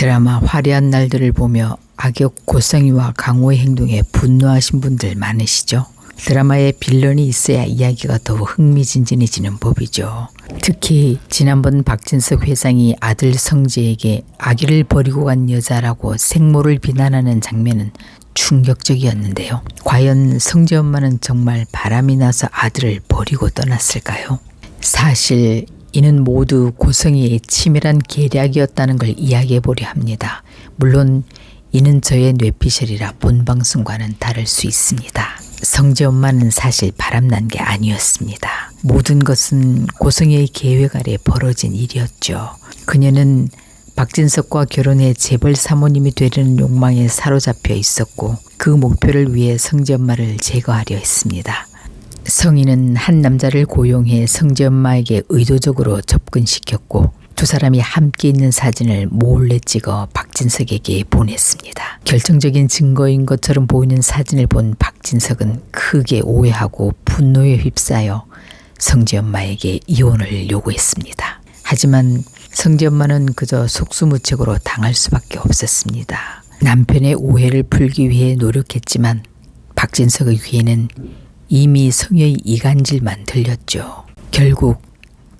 드라마 화려한 날들을 보며 악역 고성희와 강호의 행동에 분노하신 분들 많으시죠? 드라마에 빌런이 있어야 이야기가 더욱 흥미진진해지는 법이죠. 특히 지난번 박진석 회장이 아들 성재에게 아기를 버리고 간 여자라고 생모를 비난하는 장면은 충격적이었는데요. 과연 성재 엄마는 정말 바람이 나서 아들을 버리고 떠났을까요? 사실 이는 모두 고성희의 치밀한 계략이었다는 걸 이야기해보려 합니다. 물론 이는 저의 뇌피셜이라 본 방송과는 다를 수 있습니다. 성재 엄마는 사실 바람난 게 아니었습니다. 모든 것은 고성희의 계획 아래 벌어진 일이었죠. 그녀는 박진석과 결혼해 재벌 사모님이 되려는 욕망에 사로잡혀 있었고 그 목표를 위해 성재 엄마를 제거하려 했습니다. 성희는 한 남자를 고용해 성재 엄마에게 의도적으로 접근시켰고 두 사람이 함께 있는 사진을 몰래 찍어 박진석에게 보냈습니다. 결정적인 증거인 것처럼 보이는 사진을 본 박진석은 크게 오해하고 분노에 휩싸여 성재 엄마에게 이혼을 요구했습니다. 하지만 성재 엄마는 그저 속수무책으로 당할 수밖에 없었습니다. 남편의 오해를 풀기 위해 노력했지만 박진석의 귀에는 이미 성희의 이간질만 들렸죠. 결국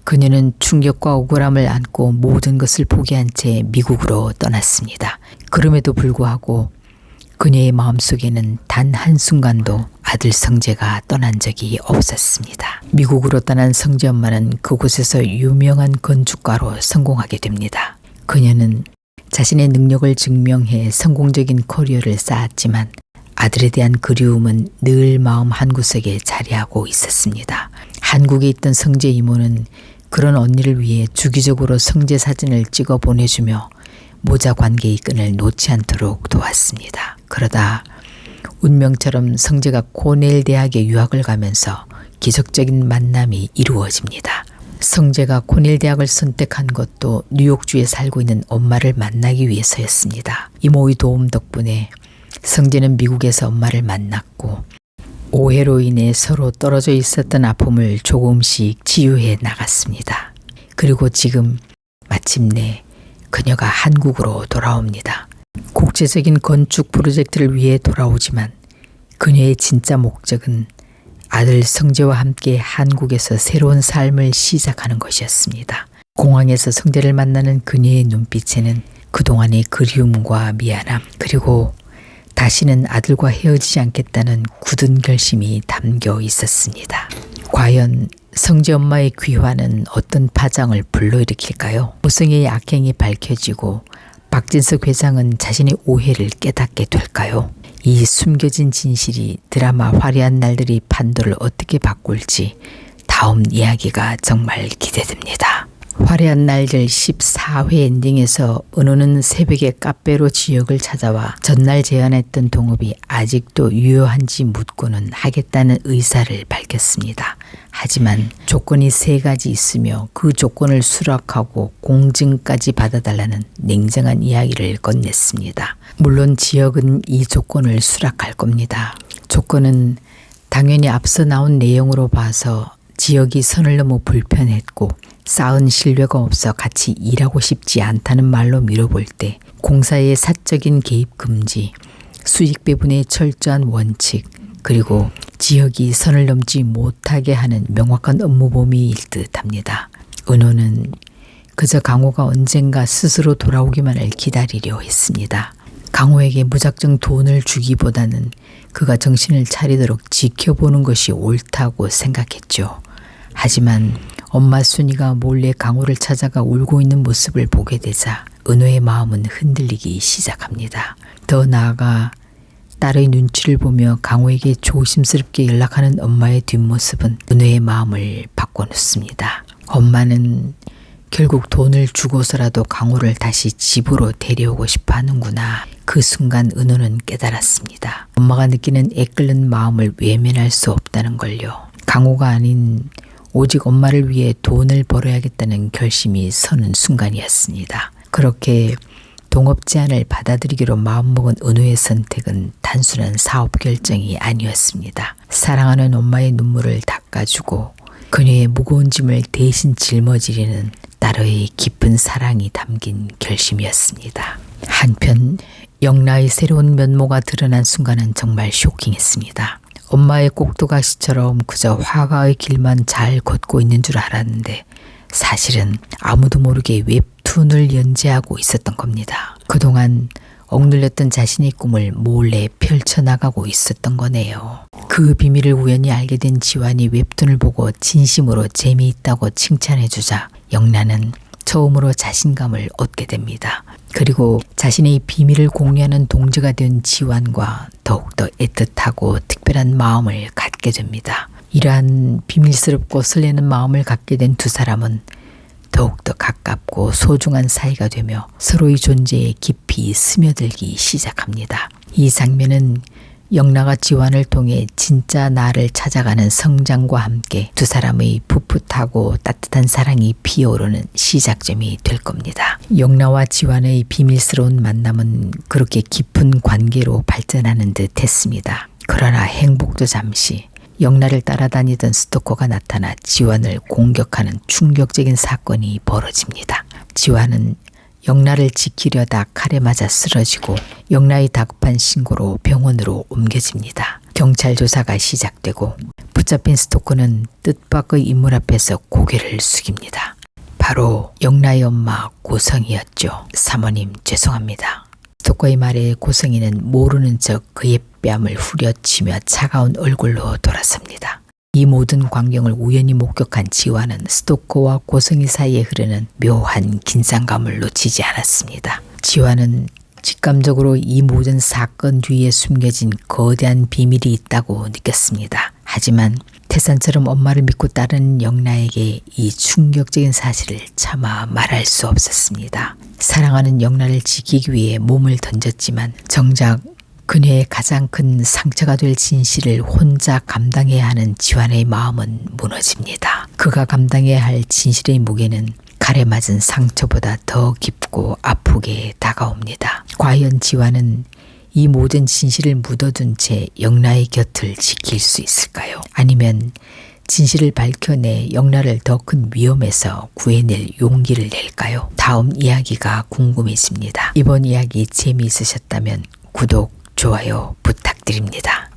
그녀는 충격과 억울함을 안고 모든 것을 포기한 채 미국으로 떠났습니다. 그럼에도 불구하고 그녀의 마음속에는 단 한순간도 아들 성재가 떠난 적이 없었습니다. 미국으로 떠난 성재 엄마는 그곳에서 유명한 건축가로 성공하게 됩니다. 그녀는 자신의 능력을 증명해 성공적인 커리어를 쌓았지만 아들에 대한 그리움은 늘 마음 한구석에 자리하고 있었습니다. 한국에 있던 성재 이모는 그런 언니를 위해 주기적으로 성재 사진을 찍어 보내주며 모자 관계의 끈을 놓지 않도록 도왔습니다. 그러다 운명처럼 성재가 코넬 대학에 유학을 가면서 기적적인 만남이 이루어집니다. 성재가 코넬 대학을 선택한 것도 뉴욕주에 살고 있는 엄마를 만나기 위해서였습니다. 이모의 도움 덕분에 성재는 미국에서 엄마를 만났고 오해로 인해 서로 떨어져 있었던 아픔을 조금씩 치유해 나갔습니다. 그리고 지금 마침내 그녀가 한국으로 돌아옵니다. 국제적인 건축 프로젝트를 위해 돌아오지만 그녀의 진짜 목적은 아들 성재와 함께 한국에서 새로운 삶을 시작하는 것이었습니다. 공항에서 성재를 만나는 그녀의 눈빛에는 그동안의 그리움과 미안함 그리고 다시는 아들과 헤어지지 않겠다는 굳은 결심이 담겨 있었습니다. 과연 성재 엄마의 귀환은 어떤 파장을 불러일으킬까요? 고성희의 악행이 밝혀지고 박진석 회장은 자신의 오해를 깨닫게 될까요? 이 숨겨진 진실이 드라마 화려한 날들의 판도를 어떻게 바꿀지 다음 이야기가 정말 기대됩니다. 화려한 날들 14회 엔딩에서 은호는 새벽에 카페로 지역을 찾아와 전날 제안했던 동업이 아직도 유효한지 묻고는 하겠다는 의사를 밝혔습니다. 하지만 조건이 3가지 있으며 그 조건을 수락하고 공증까지 받아달라는 냉정한 이야기를 건넸습니다. 물론 지역은 이 조건을 수락할 겁니다. 조건은 당연히 앞서 나온 내용으로 봐서 지역이 선을 넘어 불편했고 쌓은 신뢰가 없어 같이 일하고 싶지 않다는 말로 미뤄볼 때 공사의 사적인 개입 금지, 수익 배분의 철저한 원칙, 그리고 지역이 선을 넘지 못하게 하는 명확한 업무 범위일 듯합니다. 은호는 그저 강호가 언젠가 스스로 돌아오기만을 기다리려 했습니다. 강호에게 무작정 돈을 주기보다는 그가 정신을 차리도록 지켜보는 것이 옳다고 생각했죠. 하지만 엄마 순이가 몰래 강호를 찾아가 울고 있는 모습을 보게 되자 은호의 마음은 흔들리기 시작합니다. 더 나아가 딸의 눈치를 보며 강호에게 조심스럽게 연락하는 엄마의 뒷모습은 은호의 마음을 바꿔놓습니다. 엄마는 결국 돈을 주고서라도 강호를 다시 집으로 데려오고 싶어 하는구나. 그 순간 은호는 깨달았습니다. 엄마가 느끼는 애끓는 마음을 외면할 수 없다는 걸요. 강호가 아닌 오직 엄마를 위해 돈을 벌어야겠다는 결심이 서는 순간이었습니다. 그렇게 동업 제안을 받아들이기로 마음먹은 은호의 선택은 단순한 사업 결정이 아니었습니다. 사랑하는 엄마의 눈물을 닦아주고 그녀의 무거운 짐을 대신 짊어지려는 딸의 깊은 사랑이 담긴 결심이었습니다. 한편 영라의 새로운 면모가 드러난 순간은 정말 쇼킹했습니다. 엄마의 꼭두각시처럼 그저 화가의 길만 잘 걷고 있는 줄 알았는데 사실은 아무도 모르게 웹툰을 연재하고 있었던 겁니다. 그동안 억눌렸던 자신의 꿈을 몰래 펼쳐나가고 있었던 거네요. 그 비밀을 우연히 알게 된 지환이 웹툰을 보고 진심으로 재미있다고 칭찬해주자 영란은 처음으로 자신감을 얻게 됩니다. 그리고 자신의 비밀을 공유하는 동지가 된 지환과 더욱더 애틋하고 특별한 마음을 갖게 됩니다. 이러한 비밀스럽고 설레는 마음을 갖게 된 두 사람은 더욱더 가깝고 소중한 사이가 되며 서로의 존재에 깊이 스며들기 시작합니다. 이 장면은 영라가 지환을 통해 진짜 나를 찾아가는 성장과 함께 두 사람의 풋풋하고 따뜻한 사랑이 피어오르는 시작점이 될 겁니다. 영라와 지환의 비밀스러운 만남은 그렇게 깊은 관계로 발전하는 듯 했습니다. 그러나 행복도 잠시. 영라를 따라다니던 스토커가 나타나 지환을 공격하는 충격적인 사건이 벌어집니다. 지환은 영라를 지키려다 칼에 맞아 쓰러지고 영라의 다급한 신고로 병원으로 옮겨집니다. 경찰 조사가 시작되고 붙잡힌 스토커는 뜻밖의 인물 앞에서 고개를 숙입니다. 바로 영라의 엄마 고성이었죠. 사모님 죄송합니다. 스토커의 말에 고성이는 모르는 척 그의 뺨을 후려치며 차가운 얼굴로 돌아섭니다. 이 모든 광경을 우연히 목격한 지환은 스토커와 고성이 사이에 흐르는 묘한 긴장감을 놓치지 않았습니다. 지환은 직감적으로 이 모든 사건 뒤에 숨겨진 거대한 비밀이 있다고 느꼈습니다. 하지만 태산처럼 엄마를 믿고 따르는 영라에게 이 충격적인 사실을 차마 말할 수 없었습니다. 사랑하는 영라를 지키기 위해 몸을 던졌지만 정작 그녀의 가장 큰 상처가 될 진실을 혼자 감당해야 하는 지환의 마음은 무너집니다. 그가 감당해야 할 진실의 무게는 칼에 맞은 상처보다 더 깊고 아프게 다가옵니다. 과연 지환은 이 모든 진실을 묻어둔 채 영라의 곁을 지킬 수 있을까요? 아니면 진실을 밝혀내 영라를 더 큰 위험에서 구해낼 용기를 낼까요? 다음 이야기가 궁금해집니다. 이번 이야기 재미있으셨다면 구독, 좋아요 부탁드립니다.